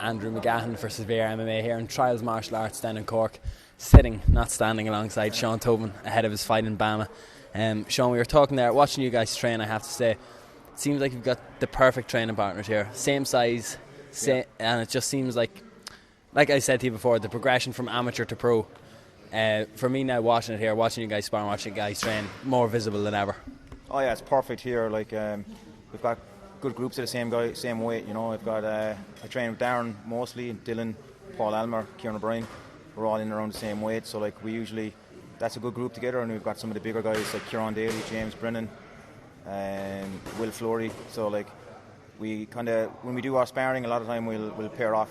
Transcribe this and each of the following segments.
Andrew McGahan for SevereMMA here in Trials Martial Arts down in Cork, sitting, not standing, alongside Sean Tobin ahead of his fight in BAMMA. Sean, we were talking there, watching you guys train, I have to say, it seems like you've got the perfect training partners here. Same size, and it just seems like I said to you before, the progression from amateur to pro, for me now watching it here, watching you guys spar and watching you guys train, more visible than ever. Oh yeah, it's perfect here. Like we've got good groups of the same guy, same weight. You know, I've got I train with Darren mostly, Dylan, Paul Almer, Kieran O'Brien. We're all in around the same weight, so like we usually, that's a good group together. And we've got some of the bigger guys like Kieran Daly, James Brennan, and Will Flory. So like we kind of, when we do our sparring, a lot of time we'll pair off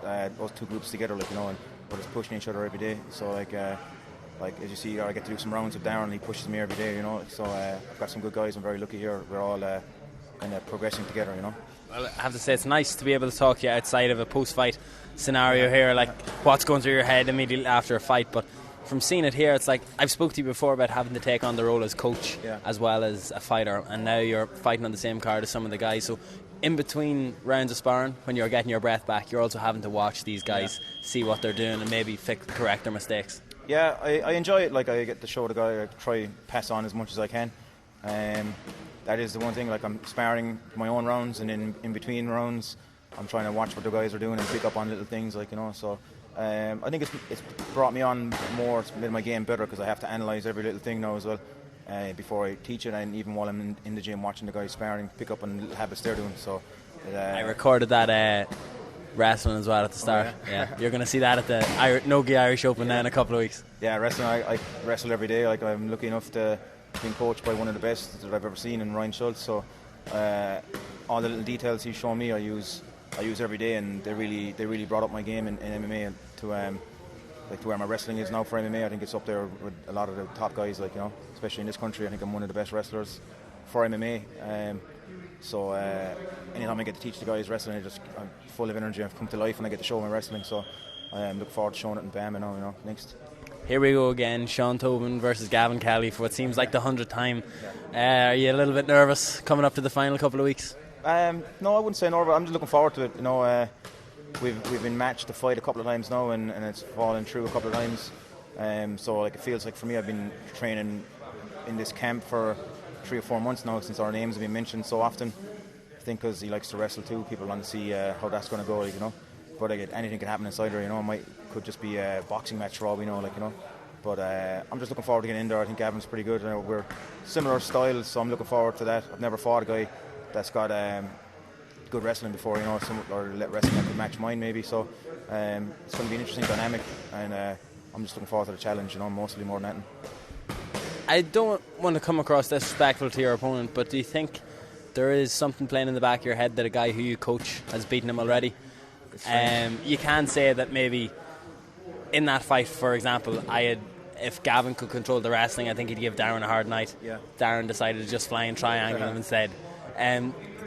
those two groups together, like, you know, and we're just pushing each other every day. So like as you see, I get to do some rounds with Darren, and he pushes me every day, you know. So I've got some good guys. I'm very lucky here. We're all kind of progressing together, you know. Well, I have to say, it's nice to be able to talk to you outside of a post-fight scenario here, like what's going through your head immediately after a fight. But from seeing it here, it's like I've spoke to you before about having to take on the role as coach as well as a fighter, and now you're fighting on the same card as some of the guys. So in between rounds of sparring, when you're getting your breath back, you're also having to watch these guys, see what they're doing, and maybe correct their mistakes. Yeah, I enjoy it. Like, I get to show the guy, I try pass on as much as I can. That is the one thing. Like, I'm sparring my own rounds, and in between rounds, I'm trying to watch what the guys are doing and pick up on little things, like, you know. So I think it's brought me on more. It's made my game better because I have to analyse every little thing now as well before I teach it, and even while I'm in the gym watching the guys sparring, pick up on little habits they're doing. So I recorded that wrestling as well at the start. Yeah. You're going to see that at the Nogi Irish Open now in a couple of weeks. Yeah, wrestling. I wrestle every day. Like, I'm lucky enough to be coached by one of the best that I've ever seen, in Ryan Schultz. So all the little details he's shown me, I use every day, and they really brought up my game in MMA to where my wrestling is now for MMA. I think it's up there with a lot of the top guys, like, you know, especially in this country. I think I'm one of the best wrestlers for MMA. So anytime I get to teach the guys wrestling, I'm full of energy. I've come to life when I get to show my wrestling. So I look forward to showing it in BAMMA now, you know, next. Here we go again, Sean Tobin versus Gavin Kelly for what seems like the 100th time. Are you a little bit nervous coming up to the final couple of weeks? No, I wouldn't say nervous. I'm just looking forward to it. You know, we've been matched to fight a couple of times now, and it's fallen through a couple of times. So like, it feels like for me, I've been training in this camp for 3 or 4 months now since our names have been mentioned so often. I think because he likes to wrestle too, people want to see how that's going to go, like, you know. But like, anything can happen inside there, you know. Could just be a boxing match for all we know, like, you know. But I'm just looking forward to getting in there. I think Gavin's pretty good. You know, we're similar styles, so I'm looking forward to that. I've never fought a guy that's got good wrestling before, you know, or let wrestling that could match mine maybe. So it's going to be an interesting dynamic, and I'm just looking forward to the challenge, you know, mostly more than anything. I don't want to come across disrespectful to your opponent, but do you think there is something playing in the back of your head that a guy who you coach has beaten him already? You can say that maybe in that fight, for example, if Gavin could control the wrestling, I think he'd give Darren a hard night. Yeah. Darren decided to just fly and triangle him instead.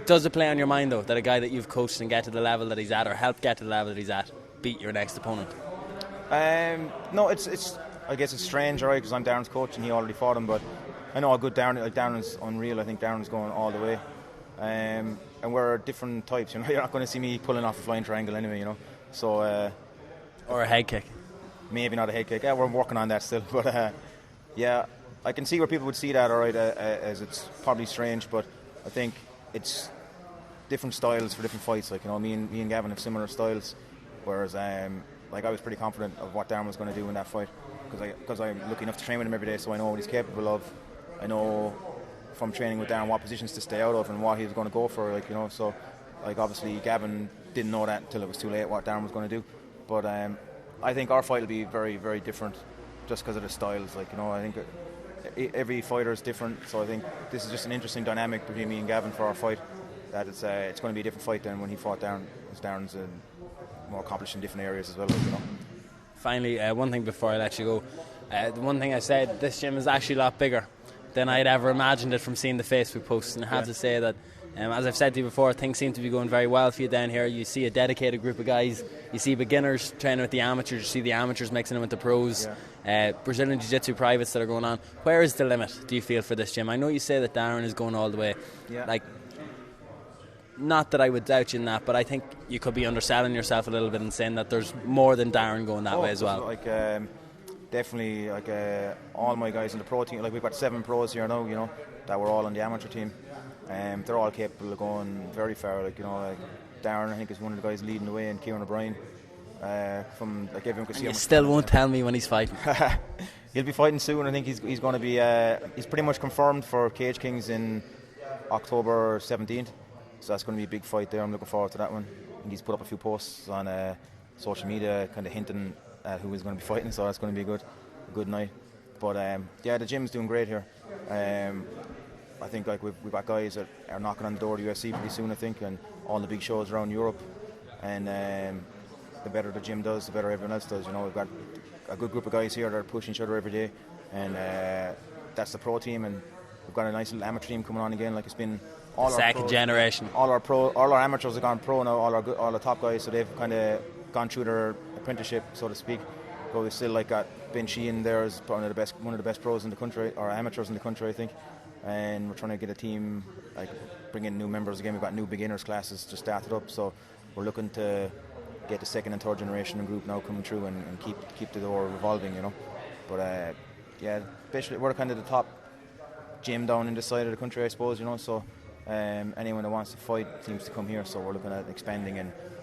Does it play on your mind, though, that a guy that you've coached and get to the level that he's at, or help get to the level that he's at, beat your next opponent? No, it's I guess it's strange, right, because I'm Darren's coach and he already fought him, but I know how good Darren's unreal. I think Darren's going all the way. And we're different types, you know. You're not going to see me pulling off a flying triangle anyway, you know. So or a head kick. Maybe not a head kick. Yeah, we're working on that still. But yeah, I can see where people would see that, all right, as it's probably strange, but I think it's different styles for different fights. Like, you know, me and Gavin have similar styles, whereas like, I was pretty confident of what Darren was going to do in that fight, because I'm lucky enough to train with him every day, so I know what he's capable of. I know from training with Darren what positions to stay out of and what he was going to go for, like, you know. So like, obviously Gavin didn't know that until it was too late what Darren was going to do, but I think our fight will be very, very different just because of the styles. Like, you know, I think every fighter is different, so I think this is just an interesting dynamic between me and Gavin for our fight, that it's going to be a different fight than when he fought Darren, because Darren's more accomplished in different areas as well, like, you know. Finally, one thing before I let you go. The one thing I said, this gym is actually a lot bigger than I'd ever imagined it from seeing the Facebook posts, and I have to say that as I've said to you before, things seem to be going very well for you down here. You see a dedicated group of guys, you see beginners training with the amateurs, you see the amateurs mixing in with the pros, Brazilian Jiu-Jitsu privates that are going on. Where is the limit, do you feel, for this gym? I know you say that Darren is going all the way. Like, not that I would doubt you in that, but I think you could be underselling yourself a little bit and saying that there's more than Darren going that way as well. Like definitely, like all my guys in the pro team, like we've got 7 pros here now, you know, that were all on the amateur team. They're all capable of going very far. Like, you know, like Darren, I think, is one of the guys leading the way, and Kieran O'Brien. From like everyone could see. You still won't tell me when he's fighting. He'll be fighting soon. I think he's going to be. He's pretty much confirmed for Cage Kings in October 17th. So that's going to be a big fight there. I'm looking forward to that one. I think he's put up a few posts on social media, kind of hinting at who he's going to be fighting. So that's going to be a good night. But yeah, the gym's doing great here. I think like we've got guys that are knocking on the door of the UFC pretty soon, I think, and all the big shows around Europe. And the better the gym does, the better everyone else does. You know, we've got a good group of guys here that are pushing each other every day, and that's the pro team. And we've got a nice little amateur team coming on again. Like, it's been all second generation. All our amateurs have gone pro now. All the top guys, so they've kind of gone through their apprenticeship, so to speak. But we still like got Ben Sheehan there is one of the best pros in the country, or amateurs in the country, I think. And we're trying to get a team, like bring in new members again. We've got new beginners classes just started up, so we're looking to get the second and third generation group now coming through and keep the door revolving, you know. But yeah, basically we're kind of the top gym down in this side of the country, I suppose, you know. So anyone that wants to fight seems to come here. So we're looking at expanding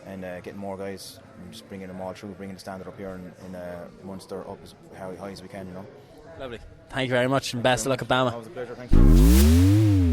and getting more guys and just bringing them all through, bringing the standard up here in Munster up as high as we can, you know. Lovely. Thank you very much, and best of luck at BAMMA. That was a pleasure. Thank you.